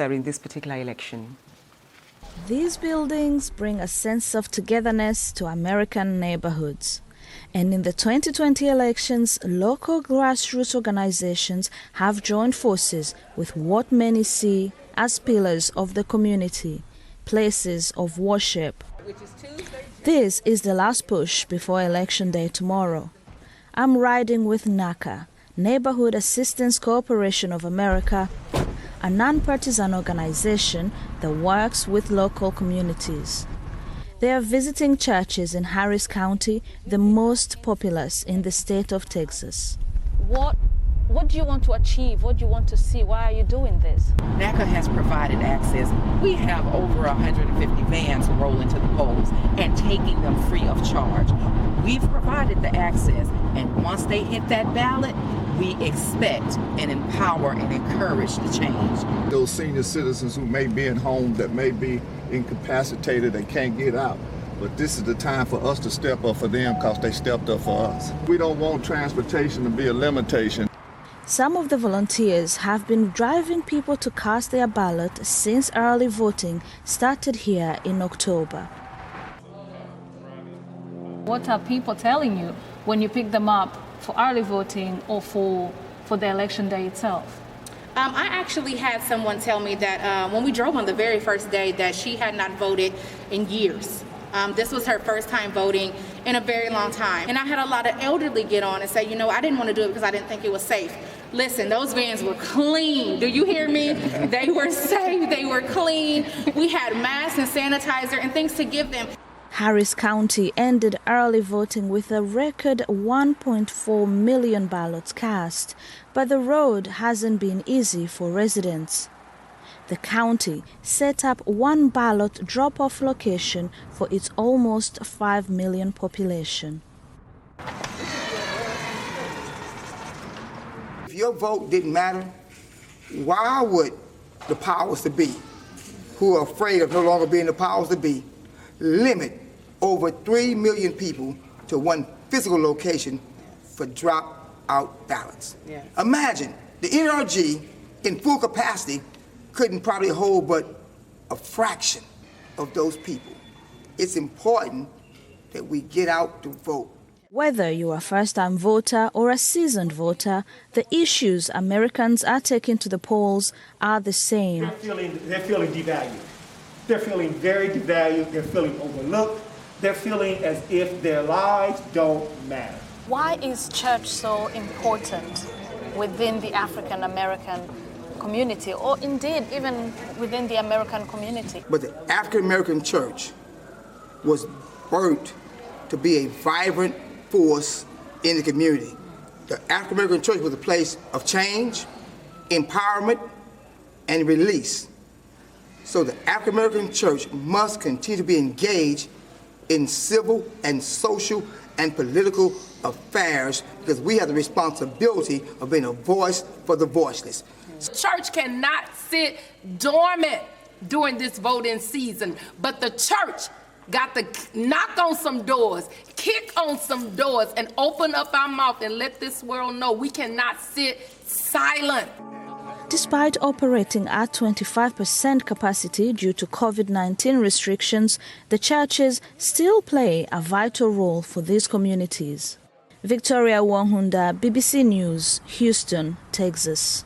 in this particular election. These buildings bring a sense of togetherness to American neighborhoods. And in the 2020 elections, local grassroots organizations have joined forces with what many see as pillars of the community, places of worship. This is the last push before Election Day tomorrow. I'm riding with NACA, Neighborhood Assistance Corporation of America, a non-partisan organization that works with local communities. They are visiting churches in Harris County, the most populous in the state of Texas. What do you want to achieve? What do you want to see? Why are you doing this? NACA has provided access. We have over 150 vans rolling to the polls and taking them free of charge. We've provided the access, and once they hit that ballot, we expect and empower and encourage the change. Those senior citizens who may be at home, that may be incapacitated, they can't get out. But this is the time for us to step up for them because they stepped up for us. We don't want transportation to be a limitation. Some of the volunteers have been driving people to cast their ballot since early voting started here in October. What are people telling you when you pick them up for early voting or for the election day itself? I actually had someone tell me that when we drove on the very first day that she had not voted in years. This was her first time voting in a very long time. And I had a lot of elderly get on and say, you know, I didn't want to do it because I didn't think it was safe. Listen, those vans were clean. Do you hear me? They were safe, they were clean. We had masks and sanitizer and things to give them. Harris County ended early voting with a record 1.4 million ballots cast, but the road hasn't been easy for residents. The county set up one ballot drop-off location for its almost 5 million population. If your vote didn't matter, why would the powers to be, who are afraid of no longer being the powers to be, limit over 3 million people to one physical location for drop-out ballots? Yeah. Imagine the NRG in full capacity couldn't probably hold but a fraction of those people. It's important that we get out to vote. Whether you're a first-time voter or a seasoned voter, the issues Americans are taking to the polls are the same. They're feeling devalued. They're feeling very devalued. They're feeling overlooked. They're feeling as if their lives don't matter. Why is church so important within the African American community, or indeed even within the American community? But the African American church was birthed to be a vibrant force in the community. The African American church was a place of change, empowerment, and release. So the African American church must continue to be engaged in civil and social and political affairs because we have the responsibility of being a voice for the voiceless. Church cannot sit dormant during this voting season, but the church got to knock on some doors, kick on some doors, and open up our mouth and let this world know we cannot sit silent. Despite operating at 25% capacity due to COVID-19 restrictions, the churches still play a vital role for these communities. Victoria Wanhunda, BBC News, Houston, Texas.